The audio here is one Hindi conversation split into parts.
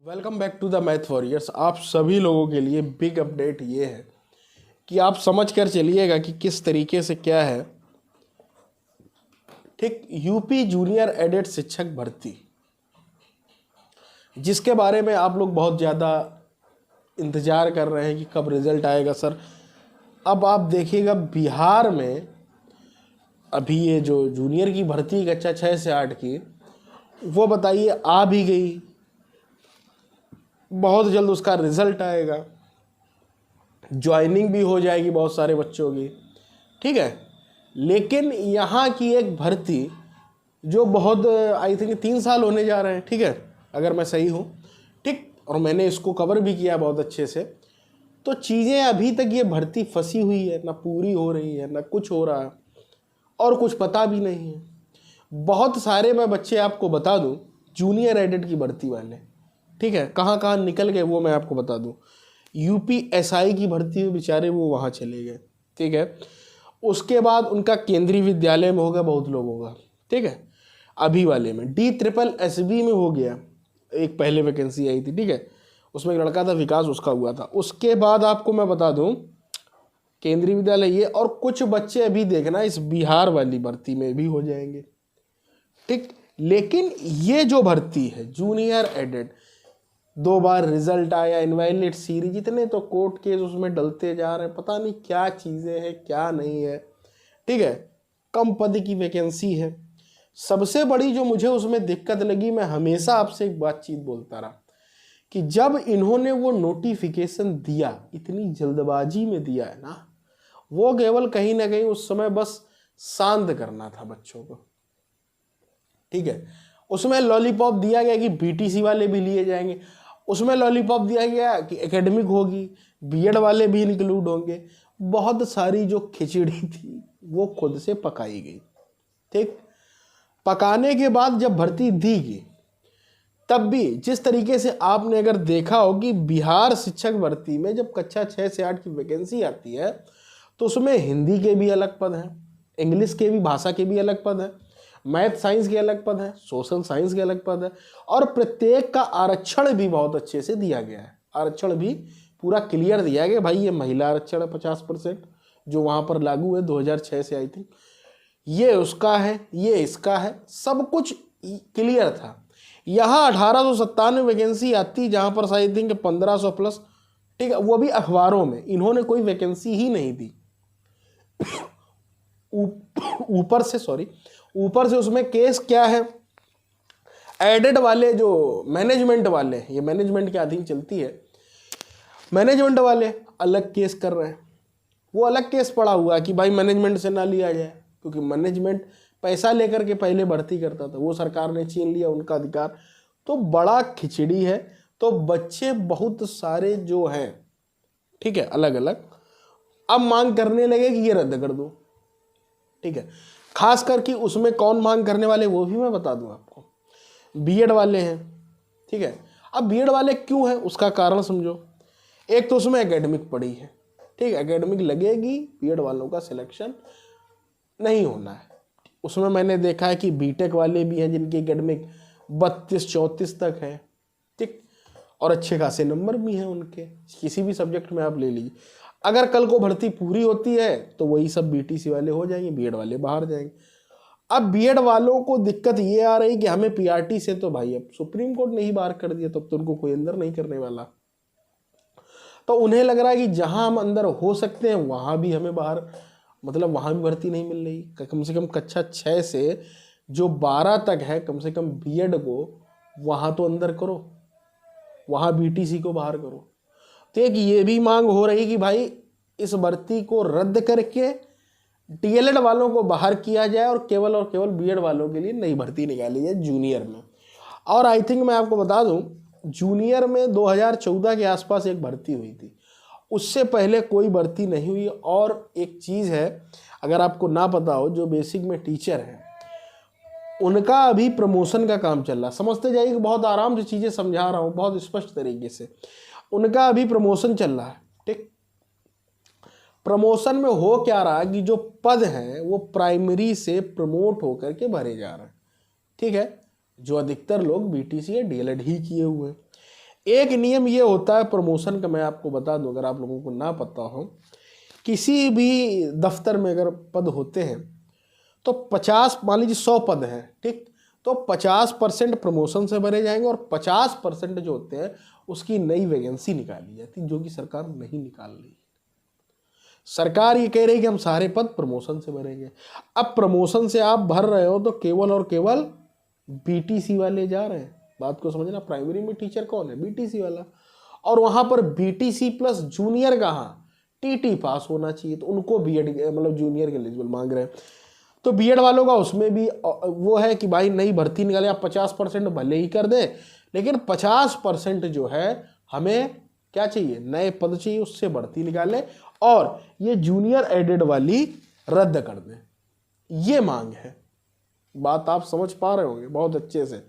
Welcome back to the math warriors. आप सभी लोगों के लिए बिग अपडेट ये है कि आप समझ कर चलिएगा कि किस तरीके से क्या है। ठीक, यूपी जूनियर एडेड शिक्षक भर्ती, जिसके बारे में आप लोग बहुत ज़्यादा इंतज़ार कर रहे हैं कि कब रिजल्ट आएगा सर। अब आप देखिएगा बिहार में अभी ये जो जूनियर की भर्ती कक्षा 6 से 8 की, वो बताइए आ भी गई, बहुत जल्द उसका रिजल्ट आएगा, ज्वाइनिंग भी हो जाएगी बहुत सारे बच्चों की। ठीक है, लेकिन यहाँ की एक भर्ती जो बहुत आई थिंक 3 साल होने जा रहे हैं, ठीक है, अगर मैं सही हूँ, ठीक, और मैंने इसको कवर भी किया बहुत अच्छे से, तो चीज़ें अभी तक ये भर्ती फंसी हुई है, ना पूरी हो रही है ना कुछ हो रहा है और कुछ पता भी नहीं है। बहुत सारे मैं बच्चे आपको बता दूं जूनियर एडेड की भर्ती वाले, ठीक है, कहाँ कहाँ निकल गए वो मैं आपको बता दूं। यूपीएसआई की भर्ती में बेचारे वो वहाँ चले गए, ठीक है। उसके बाद उनका केंद्रीय विद्यालय में होगा बहुत लोगों का, ठीक है। अभी वाले में DSSB में हो गया, एक पहले वैकेंसी आई थी, ठीक है, उसमें एक लड़का था विकास, उसका हुआ था। उसके बाद आपको मैं बता दूं केंद्रीय विद्यालय ये, और कुछ बच्चे अभी देखना इस बिहार वाली भर्ती में भी हो जाएंगे, ठीक। लेकिन ये जो भर्ती है जूनियर एडेड, 2 बार रिजल्ट आया, इनवैलिड सीरीज, इतने तो कोर्ट केस उसमें डलते जा रहे हैं, पता नहीं क्या चीज़ें हैं क्या नहीं है, ठीक है। कम पद की वैकेंसी है। सबसे बड़ी जो मुझे उसमें दिक्कत लगी, मैं हमेशा आपसे एक बातचीत बोलता रहा कि जब इन्होंने वो नोटिफिकेशन दिया, इतनी जल्दबाजी में दिया है ना, वो केवल कहीं ना कहीं उस समय बस शांत करना था बच्चों को, ठीक है। उसमें लॉलीपॉप दिया गया कि बीटीसी वाले भी लिए जाएंगे, उसमें लॉलीपॉप दिया गया कि एकेडमिक होगी, बीएड वाले भी इंक्लूड होंगे। बहुत सारी जो खिचड़ी थी वो खुद से पकाई गई, ठीक। पकाने के बाद जब भर्ती दी गई, तब भी जिस तरीके से आपने अगर देखा हो कि बिहार शिक्षक भर्ती में जब कक्षा 6 से 8 की वैकेंसी आती है, तो उसमें हिंदी के भी अलग पद हैं, इंग्लिश के भी, भाषा के भी अलग पद हैं, मैथ साइंस के अलग पद है, सोशल साइंस के अलग पद है, और प्रत्येक का आरक्षण भी बहुत अच्छे से दिया गया है। आरक्षण भी पूरा क्लियर दिया गया, भाई ये महिला आरक्षण है 50%, जो वहाँ पर लागू है 2006 से आई थिंक, ये उसका है, ये इसका है, सब कुछ क्लियर था। यहाँ 1897 वैकेंसी आती, जहाँ पर आई थिंक 1500 प्लस, ठीक है, वो भी अखबारों में, इन्होंने कोई वैकेंसी ही नहीं दी। ऊपर से उसमें केस क्या है, एडेड वाले जो मैनेजमेंट वाले, ये मैनेजमेंट के अधीन चलती है, मैनेजमेंट वाले अलग केस कर रहे हैं। वो अलग केस पड़ा हुआ कि भाई मैनेजमेंट से ना लिया जाए, क्योंकि मैनेजमेंट पैसा लेकर के पहले भर्ती करता था, वो सरकार ने छीन लिया उनका अधिकार। तो बड़ा खिचड़ी है। तो बच्चे बहुत सारे जो हैं, ठीक है, अलग अलग, अब मांग करने लगे कि ये रद्द कर दो, ठीक है। खास करके उसमें कौन मांग करने वाले वो भी मैं बता दूं आपको, बीएड वाले हैं, ठीक है। अब बीएड वाले क्यों हैं उसका कारण समझो। एक तो उसमें एकेडमिक पड़ी है, ठीक है, एकेडमिक लगेगी, बीएड वालों का सिलेक्शन नहीं होना है। उसमें मैंने देखा है कि बीटेक वाले भी हैं जिनकी एकेडमिक 32-34 तक है, ठीक, और अच्छे खासे नंबर भी हैं उनके, किसी भी सब्जेक्ट में आप ले लीजिए। अगर कल को भर्ती पूरी होती है तो वही सब बीटीसी वाले हो जाएंगे, बीएड वाले बाहर जाएंगे। अब बीएड वालों को दिक्कत ये आ रही कि हमें पीआरटी से, तो भाई अब सुप्रीम कोर्ट ने ही बाहर कर दिया, तब तो उनको कोई अंदर नहीं करने वाला। तो उन्हें लग रहा है कि जहां हम अंदर हो सकते हैं वहां भी हमें बाहर, मतलब वहां भी भर्ती नहीं मिल रही। कम से कम कक्षा 6 से जो 12 तक है, कम से कम बीएड को वहां तो अंदर करो, वहां बीटीसी को बाहर करो। तो एक ये भी मांग हो रही कि भाई इस भर्ती को रद्द करके डीएलएड वालों को बाहर किया जाए और केवल बीएड वालों के लिए नई भर्ती निकाली जाए जूनियर में। और आई थिंक मैं आपको बता दूं, जूनियर में 2014 के आसपास एक भर्ती हुई थी, उससे पहले कोई भर्ती नहीं हुई। और एक चीज़ है, अगर आपको ना पता हो, जो बेसिक में टीचर हैं उनका अभी प्रमोशन का काम चल रहा, समझते जाइए कि बहुत आराम से चीज़ें समझा रहा हूँ बहुत स्पष्ट तरीके से। उनका अभी प्रमोशन चल रहा है, ठीक। प्रमोशन में हो क्या रहा कि जो पद हैं वो प्राइमरी से प्रमोट होकर के भरे जा रहे हैं, ठीक है, जो अधिकतर लोग बीटीसी या डीएलएड ही किए हुए हैं। एक नियम ये होता है प्रमोशन का, मैं आपको बता दूं अगर आप लोगों को ना पता हो, किसी भी दफ्तर में अगर पद होते हैं तो 50, मान लीजिए 100 पद हैं, ठीक, तो 50% प्रमोशन से भरे जाएंगे और 50% जो होते हैं उसकी नई वैकेंसी निकाली जाती है, जो कि सरकार नहीं निकाल रही। सरकार ये कह रही है कि हम सारे पद प्रमोशन से भरेंगे। अब प्रमोशन से आप भर रहे हो तो केवल और केवल बीटीसी वाले जा रहे हैं, बात को समझना। प्राइमरी में टीचर कौन है? बीटीसी वाला। और वहां पर बीटीसी प्लस जूनियर कहाँ, टीटी पास होना चाहिए, तो उनको बीएड मतलब जूनियर के एलिजिबल मांग रहे हैं। तो बीएड वालों का उसमें भी वो है कि भाई नई भर्ती निकाले, आप 50% भले ही कर दे, लेकिन 50% जो है हमें क्या चाहिए, नए पद चाहिए, उससे भर्ती निकाले और ये जूनियर एडेड वाली रद्द कर दें, ये मांग है। बात आप समझ पा रहे होंगे बहुत अच्छे से।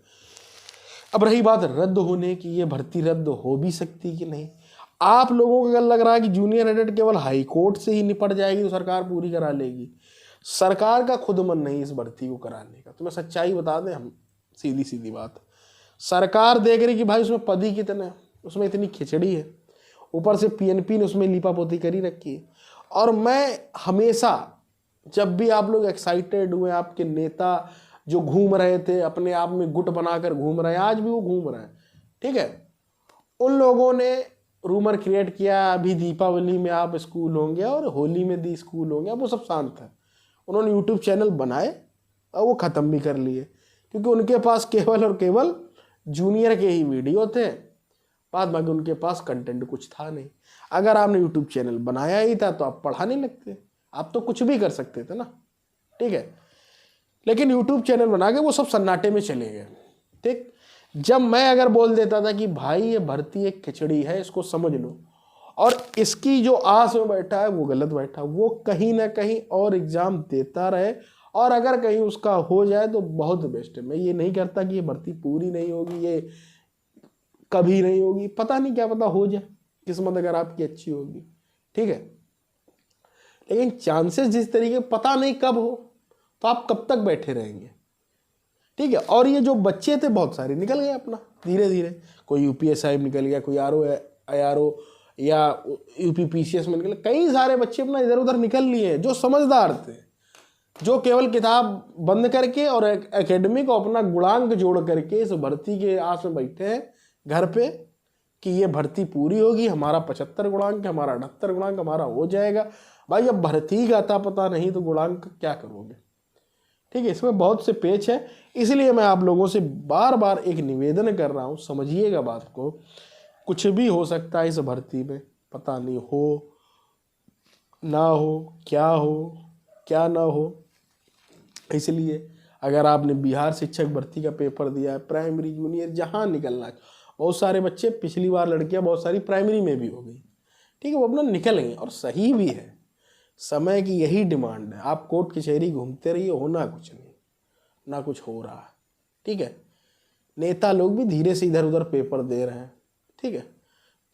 अब रही बात रद्द होने की, ये भर्ती रद्द हो भी सकती कि नहीं। आप लोगों को अगर लग रहा है कि जूनियर एडेड केवल हाई कोर्ट से ही निपट जाएगी तो सरकार पूरी करा लेगी, सरकार का खुद मन नहीं इस भर्ती को कराने का। तो मैं सच्चाई बता दें, हम सीधी सीधी बात, सरकार देख रही कि भाई उसमें पद ही कितने, उसमें इतनी खिचड़ी है, ऊपर से पीएनपी ने उसमें लीपापोती करी रखी है। और मैं हमेशा जब भी आप लोग एक्साइटेड हुए, आपके नेता जो घूम रहे थे अपने आप में गुट बनाकर घूम रहे हैं, आज भी वो घूम रहे हैं, ठीक है, उन लोगों ने रूमर क्रिएट किया अभी दीपावली में आप स्कूल होंगे और होली में दी स्कूल होंगे। अब वो सब शांत है, उन्होंने यूट्यूब चैनल बनाए और वो ख़त्म भी कर लिए, क्योंकि उनके पास केवल और केवल जूनियर के ही वीडियो थे, बाद बाकी उनके पास कंटेंट कुछ था नहीं। अगर आपने यूट्यूब चैनल बनाया ही था तो आप पढ़ा नहीं लगते, आप तो कुछ भी कर सकते थे ना, ठीक है। लेकिन यूट्यूब चैनल बना के वो सब सन्नाटे में चले गए, ठीक। जब मैं अगर बोल देता था कि भाई ये भर्ती एक खिचड़ी है, इसको समझ लो, और इसकी जो आस में बैठा है वो गलत बैठा, वो कहीं ना कहीं और एग्जाम देता रहे, और अगर कहीं उसका हो जाए तो बहुत बेस्ट है। मैं ये नहीं करता कि ये भर्ती पूरी नहीं होगी, ये कभी नहीं होगी, पता नहीं, क्या पता हो जाए, किस्मत अगर आपकी अच्छी होगी, ठीक है। लेकिन चांसेस जिस तरीके पता नहीं कब हो, तो आप कब तक बैठे रहेंगे, ठीक है। और ये जो बच्चे थे बहुत सारे निकल गए अपना धीरे धीरे, कोई यूपीएसआई में निकल गया, कोई आरओ या यूपीपीसीएस में निकल, कई सारे बच्चे अपना इधर उधर निकल लिए जो समझदार थे, जो केवल किताब बंद करके और एकेडमी को अपना गुणांक जोड़ करके इस भर्ती के आस में बैठे हैं घर पे कि ये भर्ती पूरी होगी, हमारा 75 गुणांक, हमारा 78 गुणांक हमारा हो जाएगा। भाई अब भर्ती का अता पता नहीं तो गुणांक क्या करोगे, ठीक है। इसमें बहुत से पेच है, इसलिए मैं आप लोगों से बार बार एक निवेदन कर रहा हूँ, समझिएगा बात को। कुछ भी हो सकता है इस भर्ती में, पता नहीं हो ना हो, क्या ना हो। इसलिए अगर आपने बिहार शिक्षक भर्ती का पेपर दिया है, प्राइमरी जूनियर जहाँ निकलना है, बहुत सारे बच्चे, पिछली बार लड़कियां बहुत सारी प्राइमरी में भी हो गई, ठीक है, वो अपना निकल गई, और सही भी है, समय की यही डिमांड है। आप कोर्ट कचहरी घूमते रहिए, होना कुछ नहीं, ना कुछ हो रहा है, ठीक है। नेता लोग भी धीरे से इधर उधर पेपर दे रहे हैं, ठीक है।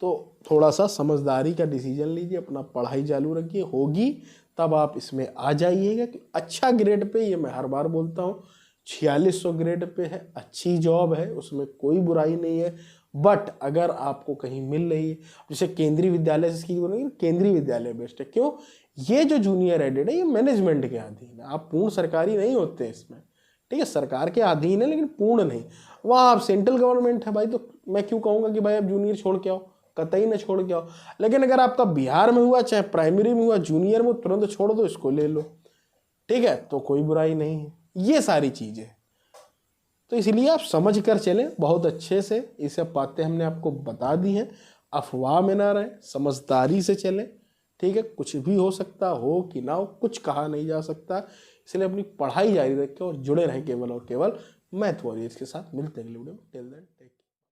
तो थोड़ा सा समझदारी का डिसीजन लीजिए, अपना पढ़ाई चालू रखिए, होगी तब आप इसमें आ जाइएगा कि अच्छा ग्रेड पे, ये मैं हर बार बोलता हूँ, 4600 ग्रेड पे है, अच्छी जॉब है, उसमें कोई बुराई नहीं है। बट अगर आपको कहीं मिल रही है, जैसे केंद्रीय विद्यालय से इसकी बोलेंगे, केंद्रीय विद्यालय बेस्ट है। क्यों? ये जो जूनियर एडेड है ये मैनेजमेंट के अधीन है, आप पूर्ण सरकारी नहीं होते इसमें, ठीक है, सरकार के अधीन है लेकिन पूर्ण नहीं। वहाँ आप सेंट्रल गवर्नमेंट है भाई, तो मैं क्यों कहूँगा कि भाई आप जूनियर छोड़ के आओ, कतई न छोड़ के आओ। लेकिन अगर आपका बिहार में हुआ, चाहे प्राइमरी में हुआ, जूनियर में, तुरंत छोड़ दो, इसको ले लो, ठीक है, तो कोई बुराई नहीं है। ये सारी चीज़ें तो इसलिए आप समझ कर चलें बहुत अच्छे से, ये सब बातें हमने आपको बता दी हैं, अफवाह में ना रहें, समझदारी से चलें, ठीक है। कुछ भी हो सकता हो कि ना हो, कुछ कहा नहीं जा सकता, इसलिए अपनी पढ़ाई जारी रखें और जुड़े रहें केवल और केवल मैथ वॉरियर्स के साथ। मिलते हैं अगले वीडियो में, टिल देन।